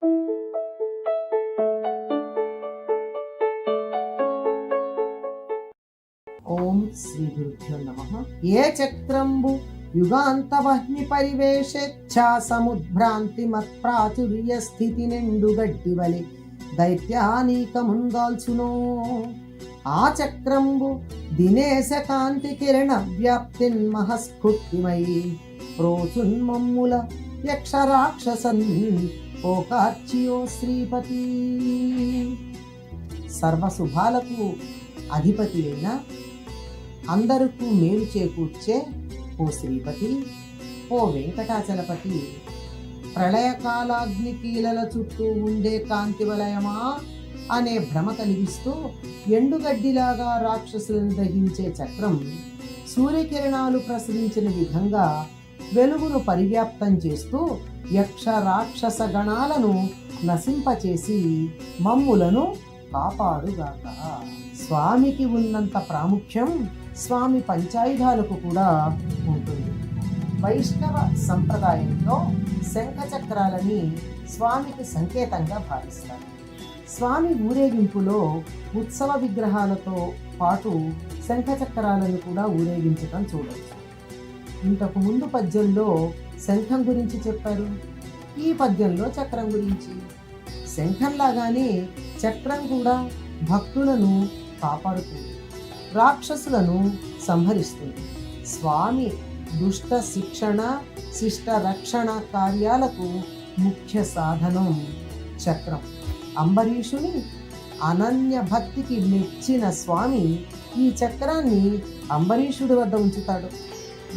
ఓం శ్రీ గురుభ్యో నమః. ఏ చక్రంబు యుగాంతవహ్ని పరివేశేచ్ఛా సముద్భ్రాంతి మత్ప్రాచుర్య స్థితి నిండు గడ్డివలి దైత్యానీకముందాల్చునో. ఆ చక్రంబు దినేశ కాంతి కిరణ వ్యాప్తిన్ మహస్ఫూర్తిమయి ప్రోచున్మమ్ముల యక్ష రాక్షసన్ ఓకార్చియో శ్రీపతి. సర్వశుభాలకు అధిపతి అయిన అందరికీ మేలు చేకూర్చే ఓ శ్రీపతి, ఓ వెంకటాచలపతి, ప్రళయకాలాగ్ని కీలల చుట్టూ ఉండే కాంతి వలయమా అనే భ్రమ కలిగిస్తూ ఎండుగడ్డిలాగా రాక్షసులను దహించే చక్రం సూర్యకిరణాలు ప్రసరించిన విధంగా వెలుగును పరివ్యాప్తం చేస్తూ యక్ష రాక్షస గణాలను నశింపచేసి మమ్ములను కాపాడుగాక. స్వామికి ఉన్నంత ప్రాముఖ్యం స్వామి పంచాయుధాలకు కూడా ఉంటుంది. వైష్ణవ సంప్రదాయంలో శంఖ చక్రాలని స్వామికి సంకేతంగా భావిస్తారు. స్వామి ఊరేగింపులో ఉత్సవ విగ్రహాలతో పాటు శంఖ చక్రాలను కూడా ఊరేగించటం చూడవచ్చు. ఇంతకు ముందు పద్యంలో శంఖం గురించి చెప్పారు, ఈ పద్యంలో చక్రం గురించి. శంఖంలాగానే చక్రం కూడా భక్తులను కాపాడుతుంది, రాక్షసులను సంహరిస్తుంది. స్వామి దుష్ట శిక్షణ శిష్ట రక్షణ కార్యాలకు ముఖ్య సాధనం చక్రం. అంబరీషుని అనన్య భక్తికి మెచ్చిన స్వామి ఈ చక్రాన్ని అంబరీషుడి వద్ద ఉంచుతాడు.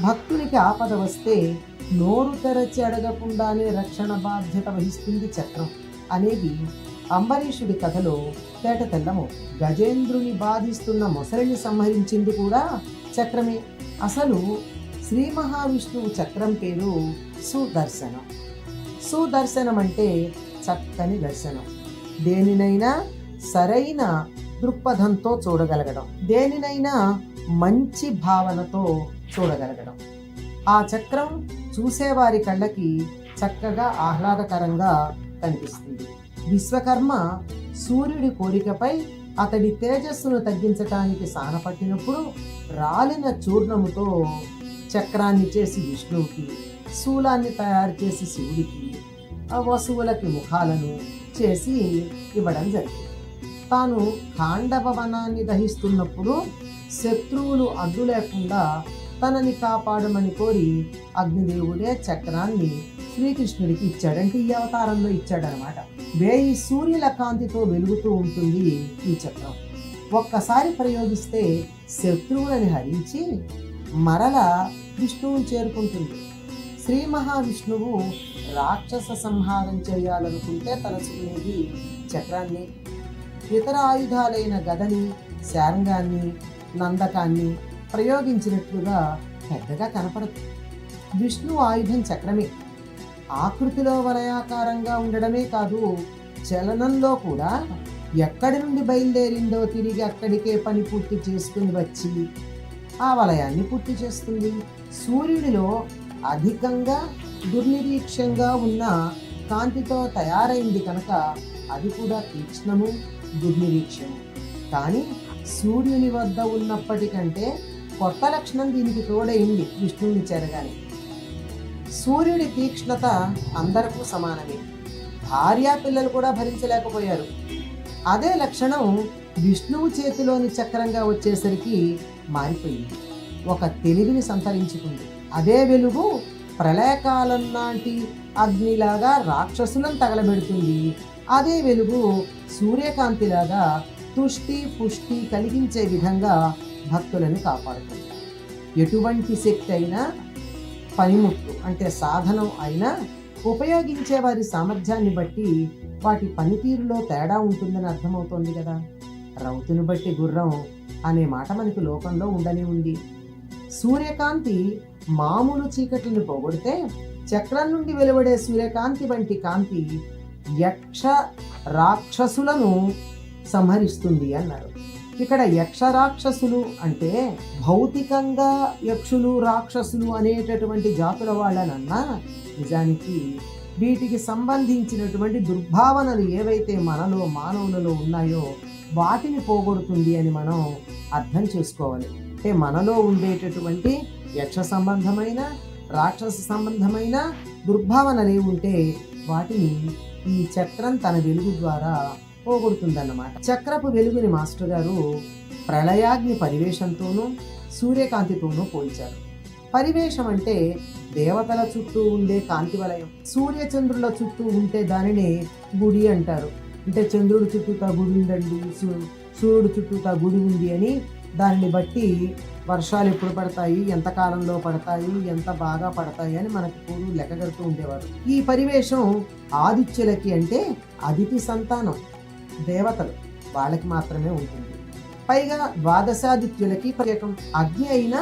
భక్తునికి ఆపద వస్తే నోరు తెరచి అడగకుండానే రక్షణ బాధ్యత వహిస్తుంది చక్రం అనేది అంబరీషుడి కథలో తేటతెల్లము. గజేంద్రుని బాధిస్తున్న మొసలిని సంహరించింది కూడా చక్రమే. అసలు శ్రీ మహావిష్ణువు చక్రం పేరు సుదర్శనం. సుదర్శనం అంటే చక్కని దర్శనం, దేనినైనా సరైన దృక్పథంతో చూడగలగడం, దేనినైనా మంచి భావనతో చూడగలగడం. ఆ చక్రం చూసేవారి కళ్ళకి చక్కగా ఆహ్లాదకరంగా కనిపిస్తుంది. విశ్వకర్మ సూర్యుడి కోరికపై అతడి తేజస్సును తగ్గించటానికి సానపట్టినప్పుడు రాలిన చూర్ణముతో చక్రాన్ని చేసి విష్ణువుకి, శూలాన్ని తయారు చేసి శివుడికి, వసువులకి ముఖాలను చేసి ఇవ్వడం జరిగింది. తాను ఖాండవ వనాన్ని దహిస్తున్నప్పుడు శత్రువులు అడ్డు లేకుండా తనని కాపాడమని కోరి అగ్నిదేవుడే చక్రాన్ని శ్రీకృష్ణుడికి ఇచ్చాడంటే ఈ అవతారంలో ఇచ్చాడనమాట. 1000 సూర్యుల కాంతితో వెలుగుతూ ఉంటుంది ఈ చక్రం. ఒక్కసారి ప్రయోగిస్తే శత్రువులని హరించి మరల విష్ణువుని చేరుకుంటుంది. శ్రీ మహావిష్ణువు రాక్షస సంహారం చేయాలనుకుంటే తలచుకునేది చక్రాన్ని. ఇతర ఆయుధాలైన గదని, శార్ంగాన్ని, నందకాన్ని ప్రయోగించినట్లుగా పెద్దగా కనపడదు. విష్ణు ఆయుధం చక్రమే. ఆకృతిలో వలయాకారంగా ఉండడమే కాదు, చలనంలో కూడా ఎక్కడి నుండి బయలుదేరిందో తిరిగి అక్కడికే పని పూర్తి చేసుకుని వచ్చి ఆ వలయాన్ని పూర్తి చేస్తుంది. సూర్యుడిలో అధికంగా దుర్నిరీక్షంగా ఉన్న కాంతితో తయారైంది కనుక అది కూడా తీక్ష్ణము, దుర్నిరీక్షము. కానీ సూర్యుని వద్ద ఉన్నప్పటికంటే కొత్త లక్షణం దీనికి తోడైంది విష్ణువుని చేరగానే. సూర్యుడి తీక్ష్ణత అందరికీ సమానమే, భార్యా పిల్లలు కూడా భరించలేకపోయారు. అదే లక్షణం విష్ణువు చేతిలోని చక్రంగా వచ్చేసరికి మారిపోయింది, ఒక తెలివిని సంతరించుకుంది. అదే వెలుగు ప్రళయకాలం నాటి అగ్నిలాగా రాక్షసులను తగలబెడుతుంది. అదే వెలుగు సూర్యకాంతిలాగా తుష్టి పుష్టి కలిగించే విధంగా భక్తులను కాపాడుతుంది. ఎటువంటి శక్తి అయినా, పనిముట్టు అంటే సాధనం అయినా ఉపయోగించే వారి సామర్థ్యాన్ని బట్టి వాటి పనితీరులో తేడా ఉంటుందని అర్థమవుతోంది కదా. రౌతుని బట్టి గుర్రం అనే మాట మనకి లోకంలో ఉండనే ఉంది. సూర్యకాంతి మామూలు చీకటిని పోగొడితే చక్రం నుండి వెలువడే సూర్యకాంతి వంటి కాంతి యక్ష రాక్షసులను సంహరిస్తుంది అన్నారు. ఇక్కడ యక్ష రాక్షసులు అంటే భౌతికంగా యక్షులు రాక్షసులు అనేటటువంటి జాతుల వాళ్ళనన్నా నిజానికి వీటికి సంబంధించినటువంటి దుర్భావనలు ఏవైతే మనలో మానవులలో ఉన్నాయో వాటిని పోగొడుతుంది అని మనం అర్థం చేసుకోవాలి. అంటే మనలో ఉండేటటువంటి యక్ష సంబంధమైన రాక్షస సంబంధమైన దుర్భావనలు ఏముంటే వాటిని ఈ చక్రం తన వెలుగు ద్వారా పోగొడుతుందన్నమాట. చక్రపు వెలుగుని మాస్టర్ గారు ప్రళయాగ్ని పరివేషంతోనూ సూర్యకాంతితోనూ పోల్చారు. పరివేషం అంటే దేవతల చుట్టూ ఉండే కాంతి వలయం. సూర్యచంద్రుల చుట్టూ ఉంటే దానిని గుడి అంటారు. అంటే చంద్రుడి చుట్టూతా గుడి ఉందండి, సూర్యుడు చుట్టూతా గుడి ఉంది అని దానిని బట్టి వర్షాలు ఎప్పుడు పడతాయి, ఎంత కాలంలో పడతాయి, ఎంత బాగా పడతాయి అని మనకు పూర్వం లెక్క కడుతూ ఉండేవారు. ఈ పరివేషం ఆదిత్యులకి అంటే అదితి సంతానం దేవతలు వాళ్ళకి మాత్రమే ఉంటుంది. పైగా ద్వాదశాదిత్యులకి ప్రత్యేకం. అగ్ని అయినా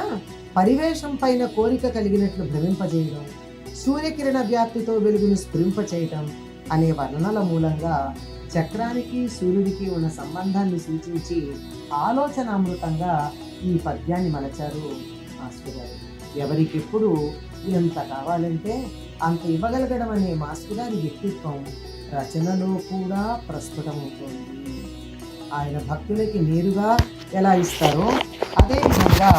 పరివేషం పైన కోరిక కలిగినట్లు భ్రమింపజేయడం, సూర్యకిరణ వ్యాప్తితో వెలుగును స్ఫురింపచేయటం అనే వర్ణనల మూలంగా చక్రానికి సూర్యుడికి ఉన్న సంబంధాన్ని సూచించి ఆలోచనామృతంగా ఈ పద్యాన్ని మలచారు మాస్టర్ గారు. ఎవరికెప్పుడు ఎంత కావాలంటే అంత ఇవ్వగలగడం అనే మాస్టర్ గారి వ్యక్తిత్వం రచనలో కూడా ప్రస్ఫుటమవుతోంది. ఆయన భక్తులకి నేరుగా ఎలా ఇస్తారో అదే విధంగా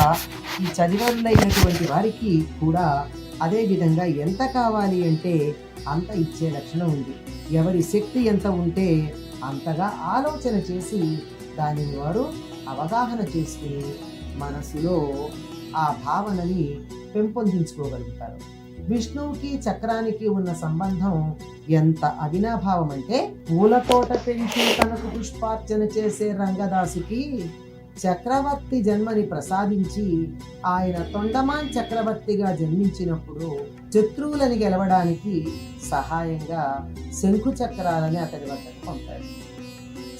ఈ చదివరులైనటువంటి వారికి కూడా అదే విధంగా ఎంత కావాలి అంటే అంత ఇచ్చే లక్షణం ఉంది. ఎవరి శక్తి ఎంత ఉంటే అంతగా ఆలోచన చేసి దానిని వారు అవగాహన చేసుకుని మనసులో ఆ భావనని పెంపొందించుకోగలుగుతారు. విష్ణువుకి చక్రానికి ఉన్న సంబంధం ఎంత అవినాభావం అంటే పూలతోట పెంచి తనకు పుష్పార్చన చేసే రంగదాసుకి చక్రవర్తి జన్మని ప్రసాదించి ఆయన తొండమాన్ చక్రవర్తిగా జన్మించినప్పుడు శత్రువులని గెలవడానికి సహాయంగా శంఖు చక్రాలని అతడి వద్దకు పంపాడు.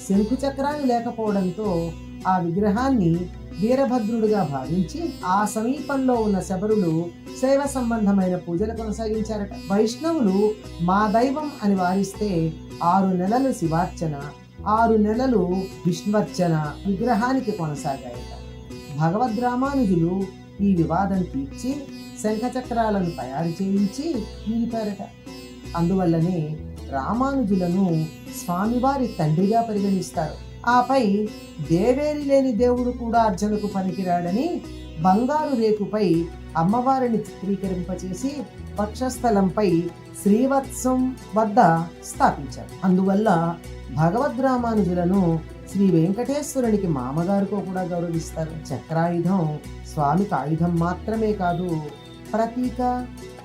శంఖు చక్రాలు లేకపోవడంతో ఆ విగ్రహాన్ని వీరభద్రుడిగా భావించి ఆ సమీపంలో ఉన్న శబరులు శైవ సంబంధమైన పూజలు కొనసాగించారట. వైష్ణవులు మా దైవం అని వారిస్తే 6 నెలలు శివార్చన, 6 నెలలు విష్ణువర్చన విగ్రహానికి కొనసాగాయట. భగవద్ రామానుజులు ఈ వివాదం తీర్చి శంఖచక్రాలను తయారు చేయించి నిలిపారట. అందువల్లనే రామానుజులను స్వామివారి తండ్రిగా పరిగణిస్తారు. ఆపై దేవేరి లేని దేవుడు కూడా అర్చనకు పనికిరాడని బంగారు రేకుపై అమ్మవారిని చిత్రీకరింపచేసి వక్షస్థలంపై శ్రీవత్సం వద్ద స్థాపించారు. అందువల్ల భగవద్ రామానుజులను శ్రీ వెంకటేశ్వరునికి మామగారితో కూడా గౌరవిస్తారు. చక్రాయుధం స్వామికి ఆయుధం మాత్రమే కాదు, ప్రతీక,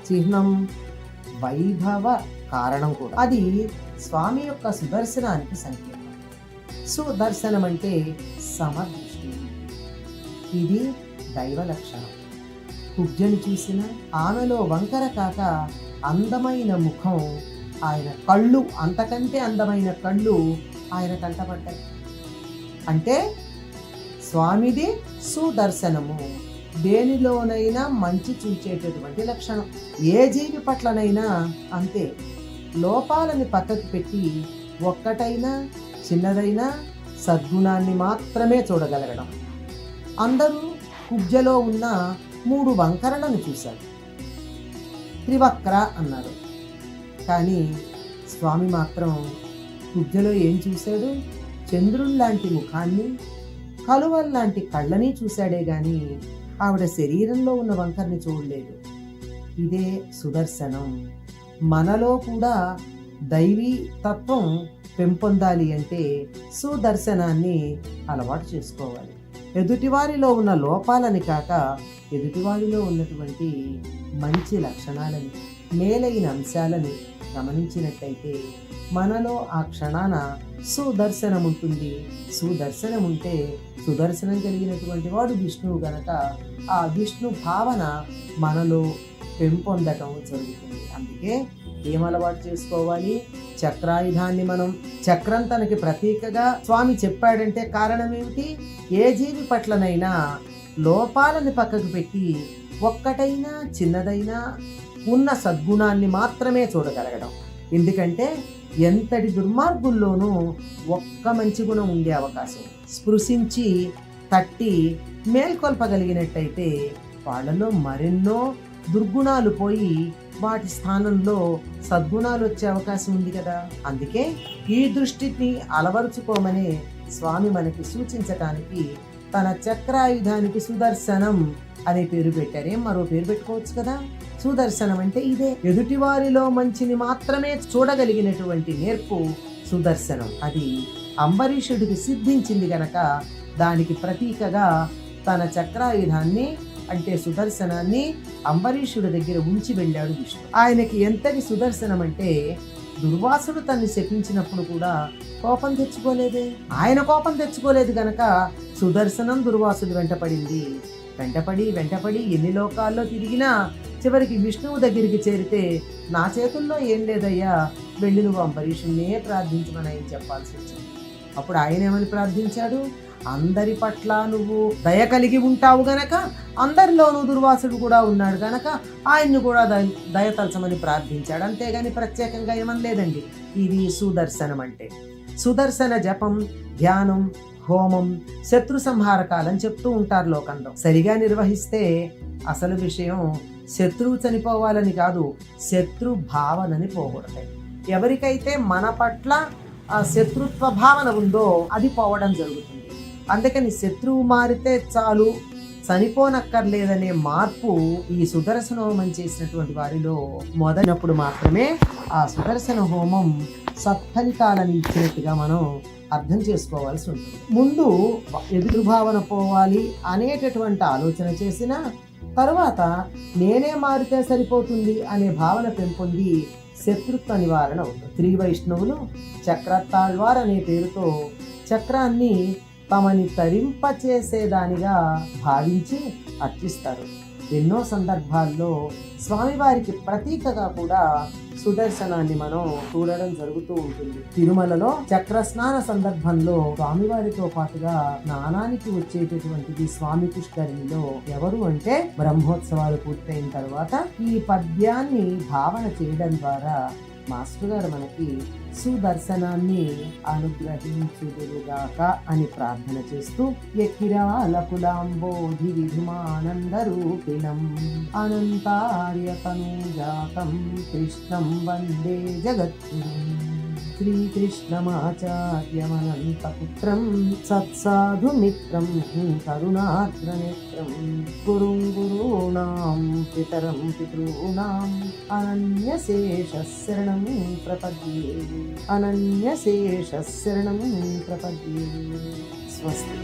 చిహ్నం, వైభవ కారణం కూడా. అది స్వామి యొక్క సుదర్శనానికి సంకేతం. సుదర్శనం అంటే సమదృష్టి. ఇది దైవ లక్షణం. కుబ్జని చూసిన ఆమెలో వంకర కాక అందమైన ముఖం, ఆయన కళ్ళు, అంతకంటే అందమైన కళ్ళు ఆయన కంటపడ్డాయి. అంటే స్వామిది సుదర్శనము. దేనిలోనైనా మంచి చూచేటటువంటి లక్షణం. ఏ జీవి పట్లనైనా అంతే. లోపాలని పక్కకు పెట్టి ఒక్కటైనా చిన్నదైనా సద్గుణాన్ని మాత్రమే చూడగలగడం. అందరూ కుబ్జలో ఉన్న 3 వంకరలను చూశారు, త్రివక్ర అన్నారు. కానీ స్వామి మాత్రం కుబ్జలో ఏం చూశాడు? చంద్రుల్లాంటి ముఖాన్ని, కలువల్లాంటి కళ్ళని చూశాడే గాని ఆవిడ శరీరంలో ఉన్న వంకర్ని చూడలేదు. ఇదే సుదర్శనం. మనలో కూడా దైవీ తత్వం పెంపొందాలి అంటే సుదర్శనాన్ని అలవాటు చేసుకోవాలి. ఎదుటివారిలో ఉన్న లోపాలని కాక ఎదుటివారిలో ఉన్నటువంటి మంచి లక్షణాలని, మేలైన అంశాలని గమనించినట్టయితే మనలో ఆ క్షణాన సుదర్శనం ఉంటుంది. సుదర్శనం ఉంటే సుదర్శనం కలిగినటువంటి వాడు విష్ణువు గనక ఆ విష్ణు భావన మనలో పెంపొందటం జరుగుతుంది. అందుకే ఏం అలవాటు చేసుకోవాలి? చక్రాయుధాన్ని మనం, చక్రం తనకి ప్రతీకగా స్వామి చెప్పాడంటే కారణం ఏమిటి? ఏ జీవి పట్లనైనా లోపాలని పక్కకు పెట్టి ఒక్కటైనా చిన్నదైనా ఉన్న సద్గుణాన్ని మాత్రమే చూడగలగడం. ఎందుకంటే ఎంతటి దుర్మార్గుల్లోనూ ఒక్క మంచి గుణం ఉండే అవకాశం. స్పృశించి తట్టి మేల్కొల్పగలిగినట్టయితే వాళ్ళలో మరెన్నో దుర్గుణాలు పోయి వాటి స్థానంలో సద్గుణాలు వచ్చే అవకాశం ఉంది కదా. అందుకే ఈ దృష్టిని అలవరుచుకోమని స్వామి మనకి సూచించటానికి తన చక్రాయుధానికి సుదర్శనం అనే పేరు పెట్టారే, మరో పేరు పెట్టుకోవచ్చు కదా. సుదర్శనం అంటే ఇదే, ఎదుటివారిలో మంచిని మాత్రమే చూడగలిగినటువంటి నేర్పు సుదర్శనం. అది అంబరీషుడికి సిద్ధించింది గనక దానికి ప్రతీకగా తన చక్రాయుధాన్ని అంటే సుదర్శనాన్ని అంబరీషుడి దగ్గర ఉంచి వెళ్ళాడు విష్ణు. ఆయనకి ఎంతటి సుదర్శనం అంటే దుర్వాసుడు తన్ని శపించినప్పుడు కూడా కోపం తెచ్చుకోలేదే. ఆయన కోపం తెచ్చుకోలేదు గనక సుదర్శనం దుర్వాసుడు వెంటపడింది. వెంటపడి ఎన్ని లోకాల్లో తిరిగినా చివరికి విష్ణువు దగ్గరికి చేరితే, నా చేతుల్లో ఏం లేదయ్యా, వెళ్ళి నువ్వు అంబరీషుణ్ణే ప్రార్థించమని ఆయన చెప్పాల్సి వచ్చింది. అప్పుడు ఆయన ఏమని ప్రార్థించాడు, అందరి పట్ల నువ్వు దయ కలిగి ఉంటావు గనక, అందరిలోనూ దుర్వాసుడు కూడా ఉన్నాడు గనక ఆయన్ని కూడా దయతలచమని ప్రార్థించాడు. అంతేగాని ప్రత్యేకంగా ఏమని లేదండి. ఇది సుదర్శనం అంటే. సుదర్శన జపం, ధ్యానం, హోమం, శత్రు సంహారకాలని చెప్తూ ఉంటారు లోకంలో. సరిగా నిర్వహిస్తే అసలు విషయం శత్రువు చనిపోవాలని కాదు, శత్రు భావనని పోగొడతాయి. ఎవరికైతే మన పట్ల ఆ శత్రుత్వ భావన ఉందో అది పోవడం జరుగుతుంది. అందుకని శత్రువు మారితే చాలు, చనిపోనక్కర్లేదనే మార్పు ఈ సుదర్శన హోమం చేసినటువంటి వారిలో మొదలైనప్పుడు మాత్రమే ఆ సుదర్శన హోమం సత్ఫలితాలను ఇచ్చినట్టుగా మనం అర్థం చేసుకోవాల్సి ఉంటుంది. ముందు ఎదురుభావన పోవాలి అనేటటువంటి ఆలోచన చేసిన తర్వాత నేనే మారితే సరిపోతుంది అనే భావన పెంపొంది శత్రుత్వ నివారణ అవుతుంది. శ్రీ వైష్ణవులు చక్రతాళ్వార్ అనే పేరుతో చక్రాన్ని తమని తరింపచేసేదానిగా భావించి అర్చిస్తారు. ఎన్నో సందర్భాల్లో స్వామివారికి ప్రతీకగా కూడా సుదర్శనాన్ని మనం చూడడం జరుగుతూ ఉంటుంది. తిరుమలలో చక్ర స్నాన సందర్భంలో స్వామివారితో పాటుగా స్నానానికి వచ్చేటటువంటిది స్వామి పుష్కరిణిలో ఎవరు అంటే, బ్రహ్మోత్సవాలు పూర్తయిన తర్వాత ఈ పద్యాన్ని భావన చేయడం ద్వారా మాస్టర్ గారు మనకి సుదర్శనాన్ని అనుగ్రహించుదురుగాక అని ప్రార్థన చేస్తూ, యకిరాలకులాంబోధి విధుమానంద రూపిణం అనంతార్యతనూజాతం కృష్ణం వందే జగద్గురుం శ్రీకృష్ణమాచార్యమనంతపుత్రం సత్సాధు మిత్రం కరుణాగ్రనేత్రం గురుం గురూణాం పితరం పితॄణాం అనన్యశేషశరణం ప్రపద్యే స్వస్తి.